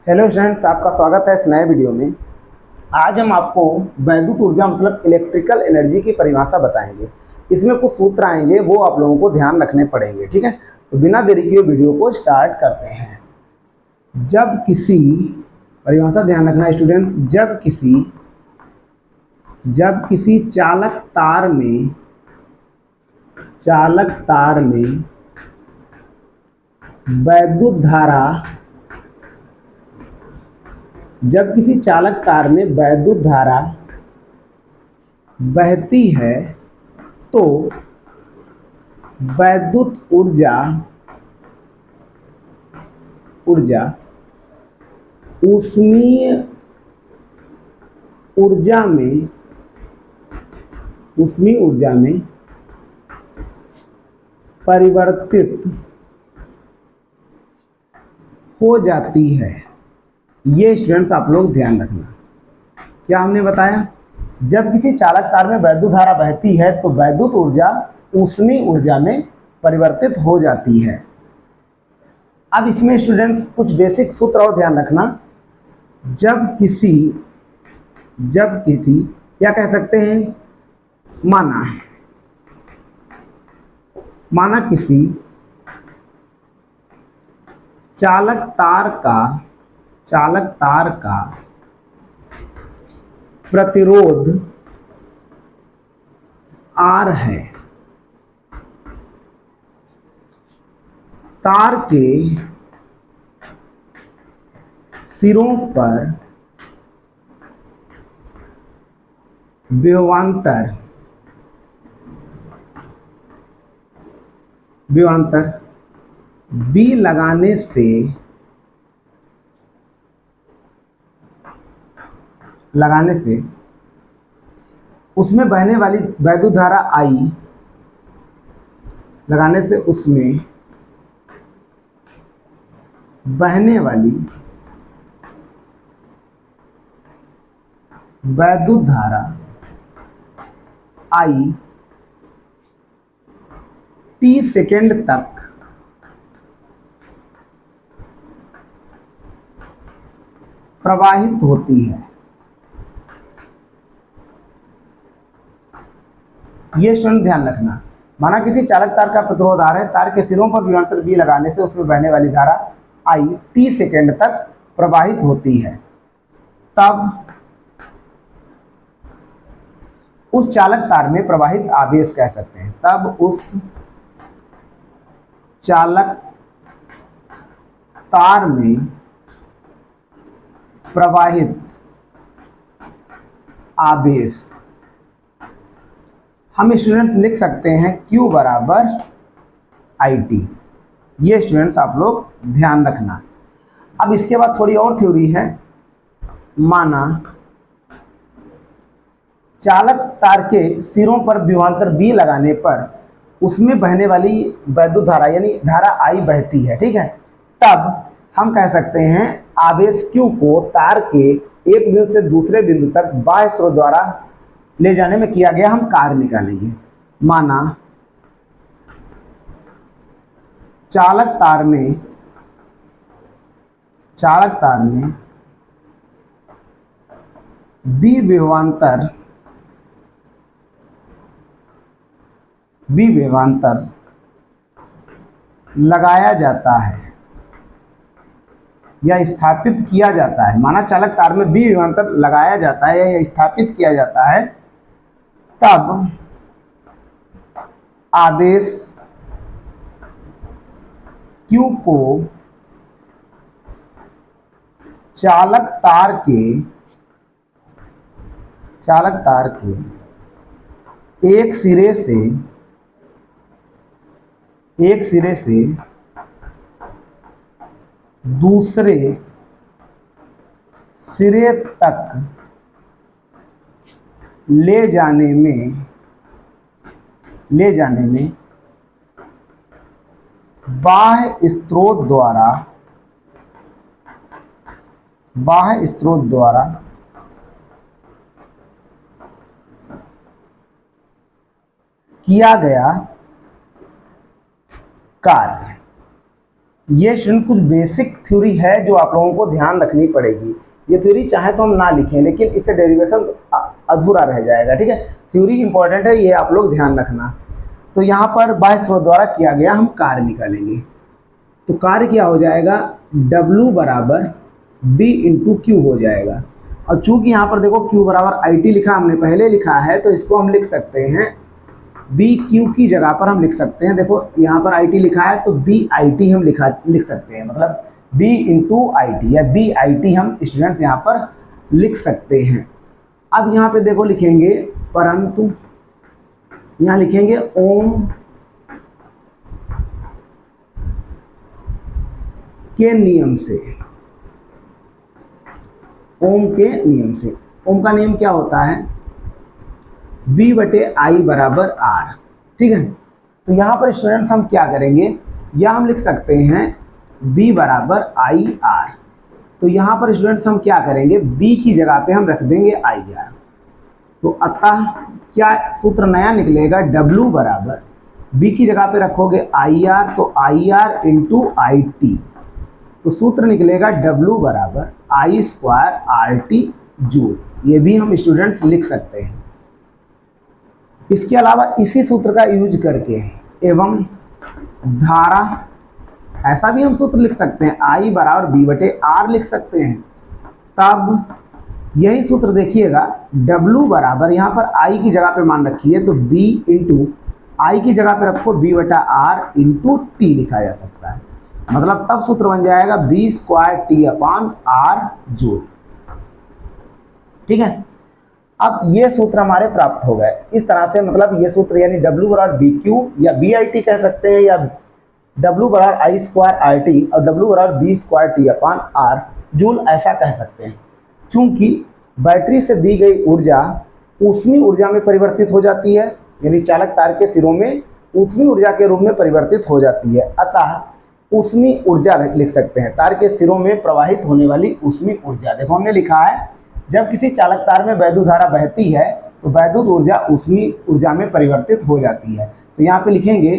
Hello students, आपका स्वागत है इस नए वीडियो में। आज हम आपको वैद्युत ऊर्जा मतलब इलेक्ट्रिकल एनर्जी की परिभाषा बताएंगे। इसमें कुछ सूत्र आएंगे, वो आप लोगों को ध्यान रखने पड़ेंगे। ठीक है, तो बिना देरी किए वीडियो को स्टार्ट करते हैं। जब किसी परिभाषा ध्यान रखना स्टूडेंट्स, जब किसी चालक तार में वैद्युत धारा जब किसी चालक तार में वैद्युत धारा बहती है तो वैद्युत ऊर्जा ऊष्मीय ऊर्जा में परिवर्तित हो जाती है। ये स्टूडेंट्स आप लोग ध्यान रखना। क्या हमने बताया? जब किसी चालक तार में वैद्युत धारा बहती है तो वैद्युत ऊर्जा ऊष्मीय ऊर्जा में परिवर्तित हो जाती है। अब इसमें स्टूडेंट्स कुछ बेसिक सूत्र और ध्यान रखना। जब किसी क्या कह सकते हैं, माना किसी चालक तार का प्रतिरोध R है। तार के सिरों पर विभवांतर B लगाने से उसमें बहने वाली वैद्युत धारा I लगाने से उसमें बहने वाली वैद्युत धारा I t सेकेंड तक प्रवाहित होती है। ये क्षण ध्यान रखना। माना किसी चालक तार का प्रतिरोध R है, तार के सिरों पर विभवांतर B लगाने से उसमें बहने वाली धारा I t सेकेंड तक प्रवाहित होती है। तब उस चालक तार में प्रवाहित आवेश कह सकते हैं। तब उस चालक तार में प्रवाहित आवेश हम स्टूडेंट लिख सकते हैं Q बराबर IT। ये स्टूडेंट्स आप लोग ध्यान रखना। अब इसके बाद थोड़ी और थ्योरी है। माना चालक तार के सिरों पर विभवांतर B लगाने पर उसमें बहने वाली वैद्युत धारा यानी धारा I बहती है। ठीक है, तब हम कह सकते हैं आवेश Q को तार के एक बिंदु से दूसरे बिंदु तक बाह्य स्रोत द्वारा ले जाने में किया गया हम कार्य निकालेंगे। माना चालक तार में B विभवांतर लगाया जाता है या स्थापित किया जाता है। माना चालक तार में B विभवांतर लगाया जाता है या स्थापित किया जाता है, तब आवेश Q को चालक तार के एक सिरे से दूसरे सिरे तक ले जाने में बाह्य स्रोत द्वारा किया गया कार्य। ये स्टूडेंट्स कुछ बेसिक थ्योरी है जो आप लोगों को ध्यान रखनी पड़ेगी। ये थ्योरी चाहे तो हम ना लिखें, लेकिन इससे डेरिवेशन अधूरा रह जाएगा, ठीक है। थ्योरी इंपॉर्टेंट है, ये आप लोग ध्यान रखना। तो यहाँ पर बाह्य स्रोत द्वारा किया गया हम कार्य निकालेंगे। तो कार्य क्या हो जाएगा, W बराबर B इंटू क्यू हो जाएगा। और चूंकि यहाँ पर देखो Q बराबर IT लिखा हमने पहले लिखा है, तो इसको हम लिख सकते हैं BQ की जगह पर हम लिख सकते हैं, देखो यहाँ पर IT लिखा है तो BIT हम लिख सकते हैं, मतलब B इंटू IT या BIT हम स्टूडेंट्स यहाँ पर लिख सकते हैं। अब यहाँ पे देखो लिखेंगे परंतु, यहाँ लिखेंगे ओम के नियम से। ओम के नियम से, ओम का नियम क्या होता है, B बटे I बराबर R, ठीक है। तो यहाँ पर स्टूडेंट्स हम क्या करेंगे, या हम लिख सकते हैं B बराबर I R। तो यहाँ पर स्टूडेंट्स हम क्या करेंगे, B की जगह पे हम रख देंगे I R। तो अतः क्या सूत्र नया निकलेगा, W बराबर B की जगह पे रखोगे I R, तो I R इंटू IT। तो सूत्र निकलेगा W बराबर I स्क्वायर RT जूल। ये भी हम स्टूडेंट्स लिख सकते हैं। इसके अलावा इसी सूत्र का यूज करके एवं धारा, ऐसा भी हम सूत्र लिख सकते हैं, I बराबर B बटे R लिख सकते हैं। तब यही सूत्र देखिएगा, W बराबर यहाँ पर I की जगह पे मान रखिए, तो B इंटू I की जगह पे रखो B बटा R इंटू T लिखा जा सकता है। मतलब तब सूत्र बन जाएगा B स्क्वायर T अपान R जूल, ठीक है। अब ये सूत्र हमारे प्राप्त हो गए इस तरह से, मतलब ये सूत्र यानी W बराबर BQ या BIT कह सकते हैं, या W बराबर I स्क्वायर RT और W बराबर B स्क्वायर T अपान R जूल ऐसा कह सकते हैं। चूंकि बैटरी से दी गई ऊर्जा ऊष्मीय ऊर्जा में परिवर्तित हो जाती है, यानी चालक तार के सिरों में ऊष्मीय ऊर्जा के रूप में परिवर्तित हो जाती है, अतः ऊष्मीय ऊर्जा लिख सकते हैं, तार के सिरों में प्रवाहित होने वाली ऊष्मीय ऊर्जा। देखो हमने लिखा है, जब किसी चालक तार में वैद्युत धारा बहती है तो वैद्युत ऊर्जा ऊष्मीय ऊर्जा में परिवर्तित हो जाती है। तो यहाँ पे लिखेंगे,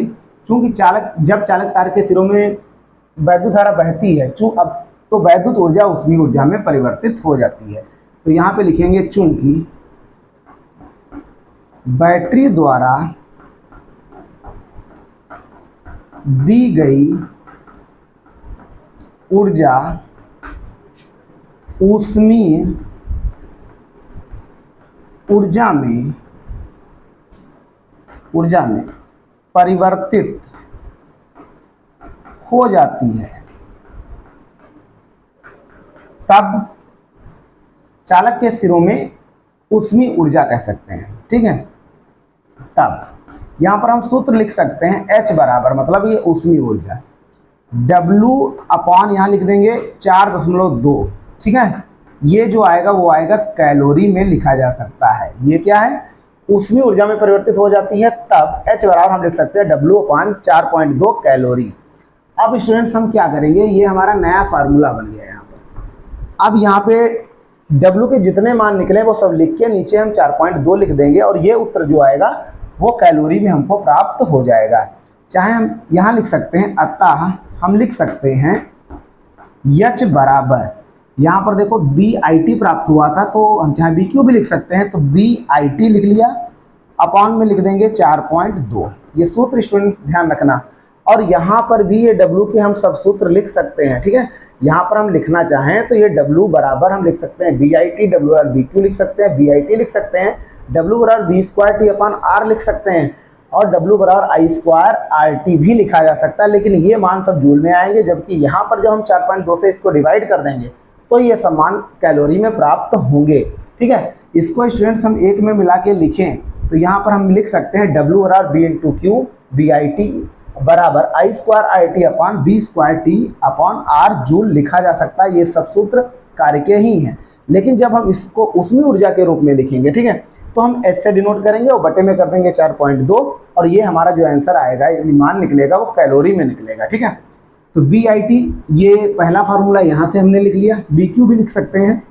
चूंकि जब चालक तार के सिरों में वैद्युत धारा बहती है, अब तो वैद्युत ऊर्जा ऊष्मीय ऊर्जा में परिवर्तित हो जाती है। तो यहाँ पे लिखेंगे, चूंकि बैटरी द्वारा दी गई ऊर्जा ऊष्मीय ऊर्जा में परिवर्तित हो जाती है, तब चालक के सिरों में ऊष्मीय ऊर्जा कह सकते हैं, ठीक है। तब यहाँ पर हम सूत्र लिख सकते हैं H बराबर, मतलब ये ऊष्मीय ऊर्जा, W अपान यहाँ लिख देंगे 4.2, ठीक है। ये जो आएगा वो आएगा कैलोरी में लिखा जा सकता है। ये क्या है, ऊष्मीय ऊर्जा में परिवर्तित हो जाती है, तब H बराबर हम लिख सकते हैं W अपान 4.2 कैलोरी। अब स्टूडेंट्स हम क्या करेंगे, ये हमारा नया फार्मूला बन गया यहाँ पर। अब यहाँ पे W के जितने मान निकले वो सब लिख के नीचे हम 4.2 लिख देंगे, और ये उत्तर जो आएगा वो कैलोरी में हमको प्राप्त हो जाएगा। चाहे हम यहाँ लिख सकते हैं, अतः हम लिख सकते हैं H बराबर, यहाँ पर देखो BIT प्राप्त हुआ था, तो हम चाहे BQ भी लिख सकते हैं, तो BIT लिख लिया, अपॉन में लिख देंगे 4.2। ये सूत्र स्टूडेंट्स ध्यान रखना। और यहाँ पर भी ये W के हम सब सूत्र लिख सकते हैं, ठीक है। यहाँ पर हम लिखना चाहें तो ये W बराबर हम लिख सकते हैं BIT, W बराबर BQ लिख सकते हैं, BIT लिख सकते हैं, W बराबर B स्क्वायर T अपान R लिख सकते हैं, और W बराबर I स्क्वायर RT भी लिखा जा सकता है। लेकिन ये मान सब जूल में आएंगे, जबकि यहाँ पर जब हम 4.2 से इसको डिवाइड कर देंगे तो ये समान कैलोरी में प्राप्त होंगे, ठीक है। इसको स्टूडेंट्स हम एक में मिला के लिखें तो यहाँ पर हम लिख सकते हैं W बराबर B इंटू क्यू BIT बराबर I square RT upon B square T upon R joule लिखा जा सकता है। ये सब सूत्र कार्य के ही हैं, लेकिन जब हम इसको ऊष्मीय ऊर्जा के रूप में लिखेंगे, ठीक है, तो हम S से डिनोट करेंगे और बटे में कर देंगे 4.2, और ये हमारा जो आंसर आएगा, यानी मान निकलेगा, वो कैलोरी में निकलेगा, ठीक है। तो BIT ये पहला फार्मूला यहाँ से हमने लिख लिया, BQ भी लिख सकते हैं,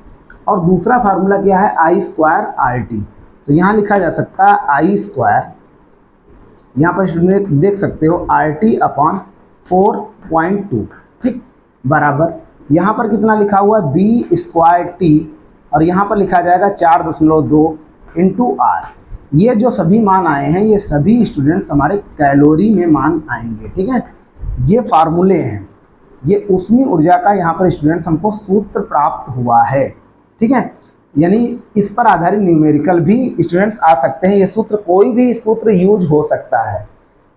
और दूसरा फार्मूला क्या है, I स्क्वायर RT। तो यहाँ लिखा जा सकता है I स्क्वायर, यहाँ पर स्टूडेंट देख सकते हो RT अपान 4.2, ठीक, बराबर यहाँ पर कितना लिखा हुआ है बी स्क्वायर टी, और यहाँ पर लिखा जाएगा 4.2 इंटू आर। ये जो सभी मान आए हैं ये सभी स्टूडेंट्स हमारे कैलोरी में मान आएंगे। ठीक है, ये फार्मूले हैं, ये ऊष्मीय ऊर्जा का यहाँ पर स्टूडेंट्स हमको सूत्र प्राप्त हुआ है। ठीक है, यानी इस पर आधारित न्यूमेरिकल भी स्टूडेंट्स आ सकते हैं, ये सूत्र कोई भी सूत्र यूज हो सकता है।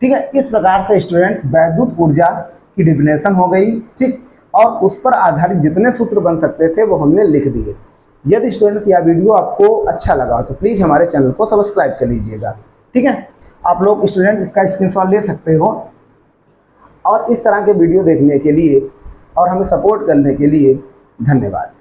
ठीक है, इस प्रकार से स्टूडेंट्स वैद्युत ऊर्जा की डिफिनेशन हो गई। ठीक, और उस पर आधारित जितने सूत्र बन सकते थे वो हमने लिख दिए। यदि स्टूडेंट्स यह वीडियो आपको अच्छा लगा तो प्लीज़ हमारे चैनल को सब्सक्राइब कर लीजिएगा। ठीक है, आप लोग स्टूडेंट्स इसका स्क्रीनशॉट ले सकते हो, और इस तरह के वीडियो देखने के लिए और हमें सपोर्ट करने के लिए धन्यवाद।